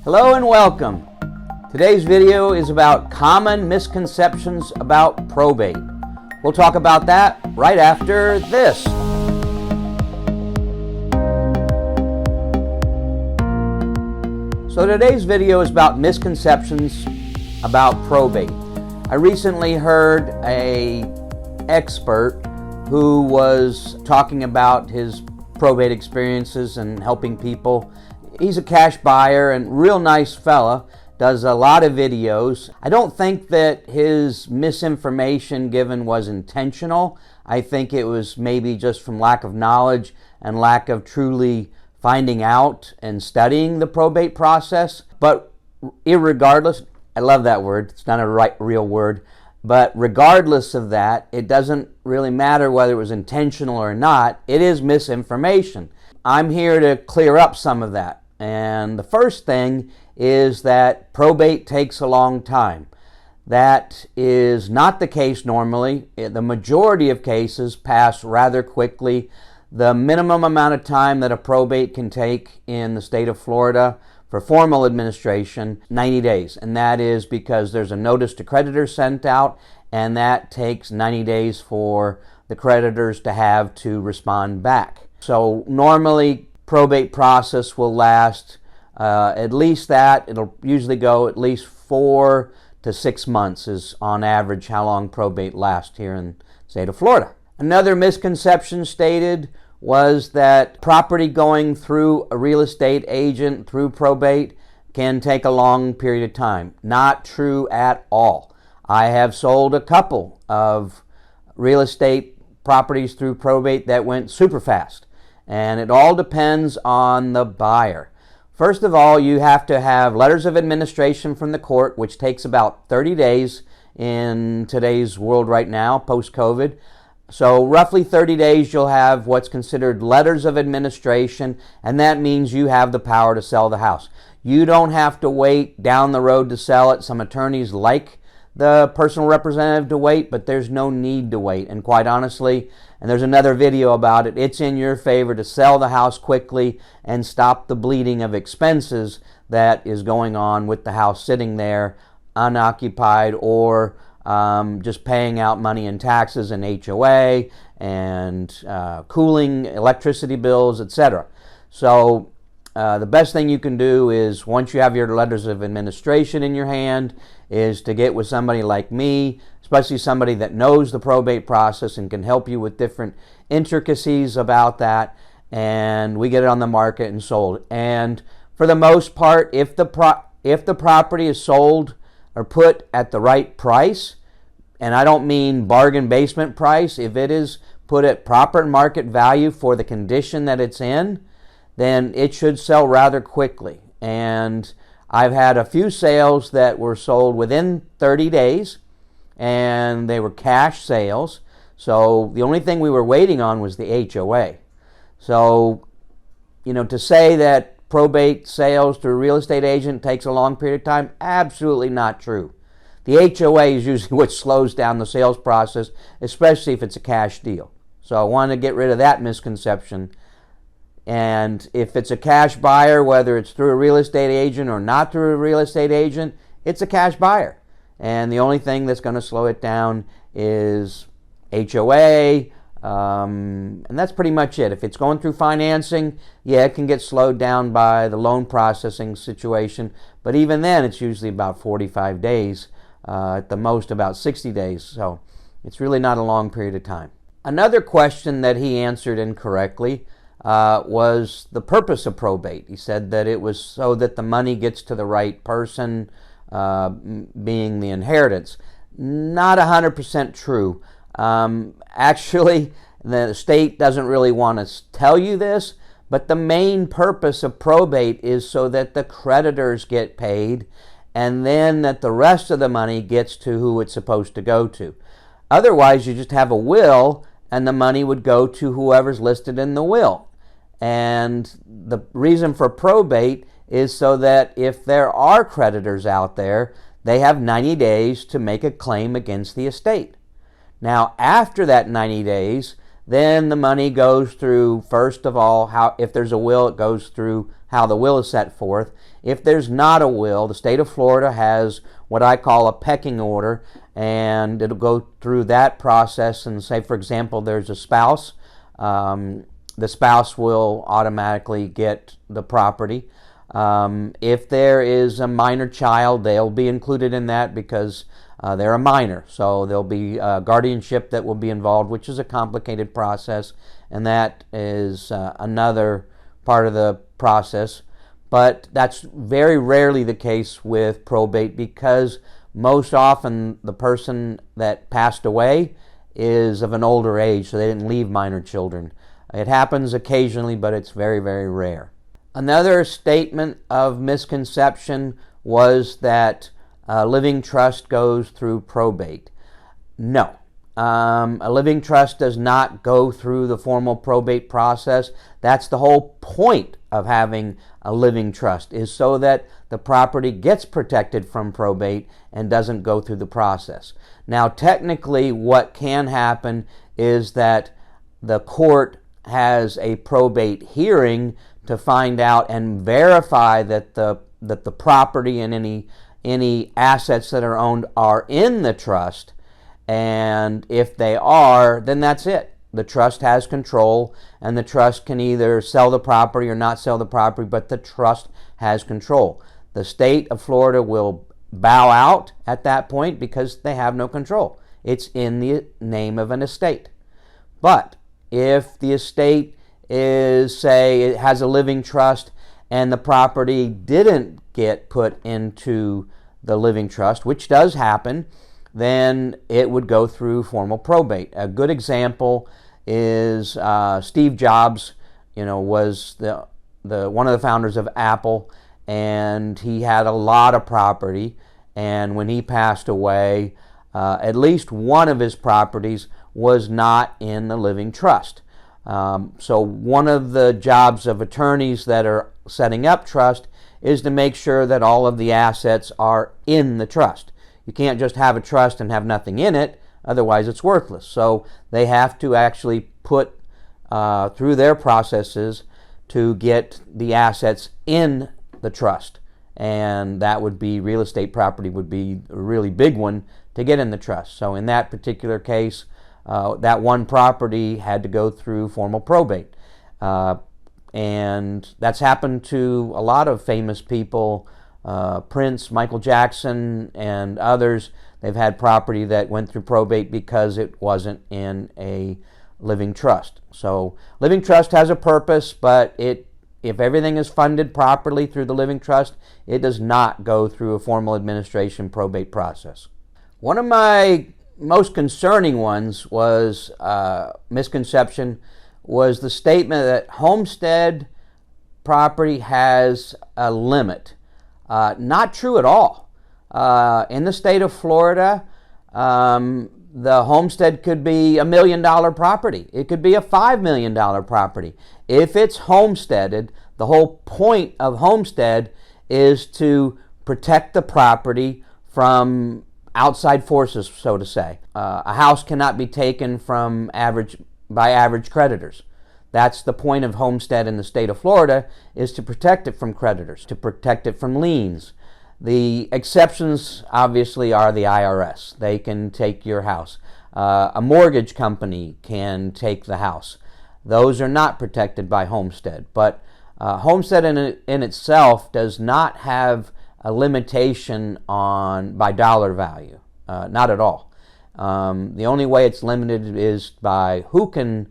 Hello and welcome. Today's video is about common misconceptions about probate. We'll talk about that right after this. So today's video is about misconceptions about probate. I recently heard an expert who was talking about his probate experiences and helping people. He's a cash buyer and real nice fella, does a lot of videos. I don't think that his misinformation given was intentional. I think it was maybe just from lack of knowledge and lack of truly finding out and studying the probate process. But irregardless, I love that word, it's not a real word, but regardless of that, it doesn't really matter whether it was intentional or not, it is misinformation. I'm here to clear up some of that. And the first thing is that probate takes a long time. That is not the case normally. The majority of cases pass rather quickly. The minimum amount of time that a probate can take in the state of Florida for formal administration, 90 days. And that is because there's a notice to creditors sent out, and that takes 90 days for the creditors to have to respond back. So normally, probate process will last at least that. It'll usually go at least 4 to 6 months is on average how long probate lasts here in the state of Florida. Another misconception stated was that property going through a real estate agent through probate can take a long period of time. Not true at all. I have sold a couple of real estate properties through probate that went super fast. And it all depends on the buyer. First of all, you have to have letters of administration from the court, which takes about 30 days in today's world right now, post-COVID. So roughly 30 days you'll have what's considered letters of administration, and that means you have the power to sell the house. You don't have to wait down the road to sell it. Some attorneys like the personal representative to wait, but there's no need to wait. And quite honestly, and there's another video about it, it's in your favor to sell the house quickly and stop the bleeding of expenses that is going on with the house sitting there unoccupied or just paying out money in taxes and HOA and cooling, electricity bills, etc. So the best thing you can do is, once you have your letters of administration in your hand, is to get with somebody like me, especially somebody that knows the probate process and can help you with different intricacies about that, and we get it on the market and sold. And for the most part, if the property is sold or put at the right price, and I don't mean bargain basement price, if it is put at proper market value for the condition that it's in, then it should sell rather quickly. And I've had a few sales that were sold within 30 days, and they were cash sales. So the only thing we were waiting on was the HOA. So, to say that probate sales through a real estate agent takes a long period of time, absolutely not true. The HOA is usually what slows down the sales process, especially if it's a cash deal. So I want to get rid of that misconception. And if it's a cash buyer, whether it's through a real estate agent or not through a real estate agent, it's a cash buyer. And the only thing that's going to slow it down is HOA, and that's pretty much it. If it's going through financing, yeah, it can get slowed down by the loan processing situation. But even then, it's usually about 45 days, at the most about 60 days. So it's really not a long period of time. Another question that he answered incorrectly was the purpose of probate. He said that it was so that the money gets to the right person, being the inheritance. Not 100% true. Actually, the state doesn't really want to tell you this, but the main purpose of probate is so that the creditors get paid, and then that the rest of the money gets to who it's supposed to go to. Otherwise, you just have a will, and the money would go to whoever's listed in the will. And the reason for probate is so that if there are creditors out there, they have 90 days to make a claim against the estate. Now, after that 90 days, then the money goes through, first of all, if there's a will, it goes through how the will is set forth. If there's not a will, the state of Florida has what I call a pecking order, and it'll go through that process. And say, for example, there's a spouse. The spouse will automatically get the property. If there is a minor child, they'll be included in that because they're a minor. So there'll be guardianship that will be involved, which is a complicated process, and that is another part of the process. But that's very rarely the case with probate, because most often the person that passed away is of an older age, so they didn't leave minor children. It happens occasionally, but it's very, very rare. Another statement of misconception was that a living trust goes through probate. No. A living trust does not go through the formal probate process. That's the whole point of having a living trust, is so that the property gets protected from probate and doesn't go through the process. Now, technically, what can happen is that the court has a probate hearing to find out and verify that the property and any assets that are owned are in the trust. And if they are, then that's it. The trust has control, and the trust can either sell the property or not sell the property, but the trust has control. The state of Florida will bow out at that point because they have no control. It's in the name of an estate. But if the estate is, say, it has a living trust and the property didn't get put into the living trust, which does happen, then it would go through formal probate. A good example is Steve Jobs, was the one of the founders of Apple, and he had a lot of property. And when he passed away, at least one of his properties was not in the living trust. So one of the jobs of attorneys that are setting up trust is to make sure that all of the assets are in the trust. You can't just have a trust and have nothing in it, otherwise it's worthless. So they have to actually put through their processes to get the assets in the trust. And that would be, real estate property would be a really big one to get in the trust. So in that particular case, that one property had to go through formal probate. And that's happened to a lot of famous people, Prince, Michael Jackson, and others. They've had property that went through probate because it wasn't in a living trust. So living trust has a purpose, but if everything is funded properly through the living trust, it does not go through a formal administration probate process. One of my most concerning ones was misconception was the statement that homestead property has a limit. Not true at all. In the state of Florida, the homestead could be $1 million property. It could be a $5 million property. If it's homesteaded, the whole point of homestead is to protect the property from outside forces, so to say. A house cannot be taken from by average creditors. That's the point of homestead in the state of Florida, is to protect it from creditors, to protect it from liens. The exceptions, obviously, are the IRS. They can take your house. A mortgage company can take the house. Those are not protected by homestead. But homestead in itself does not have a limitation by dollar value. Not at all. The only way it's limited is by who can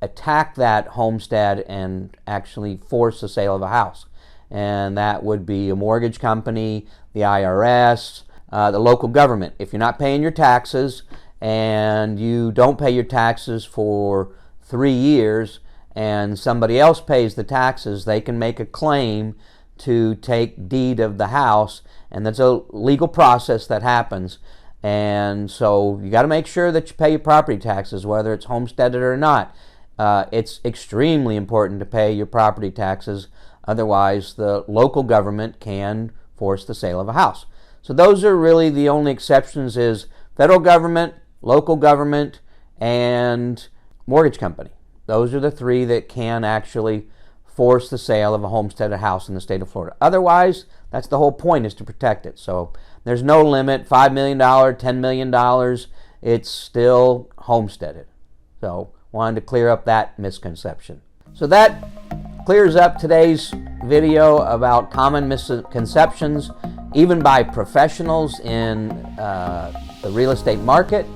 attack that homestead and actually force the sale of a house. And that would be a mortgage company, the IRS, the local government. If you're not paying your taxes and you don't pay your taxes for 3 years and somebody else pays the taxes, they can make a claim to take deed of the house, and that's a legal process that happens. And so you got to make sure that you pay your property taxes, whether it's homesteaded or not. It's extremely important to pay your property taxes. Otherwise, the local government can force the sale of a house. So those are really the only exceptions, is federal government, local government, and mortgage company. Those are the three that can actually force the sale of a homesteaded house in the state of Florida. Otherwise, that's the whole point, is to protect it. So there's no limit, $5 million, $10 million, it's still homesteaded. So wanted to clear up that misconception. So that clears up today's video about common misconceptions, even by professionals in the real estate market.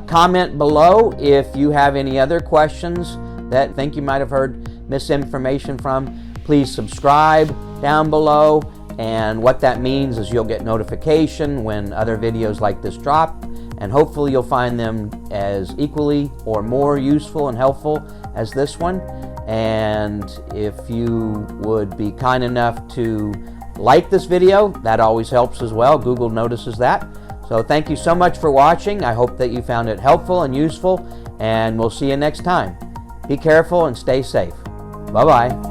Comment below if you have any other questions that you think you might have heard misinformation from. Please subscribe down below, and what that means is you'll get notification when other videos like this drop, and hopefully you'll find them as equally or more useful and helpful as this one. And if you would be kind enough to like this video, that always helps as well. Google notices that. So thank you so much for watching. I hope that you found it helpful and useful, and we'll see you next time. Be careful and stay safe. Bye-bye.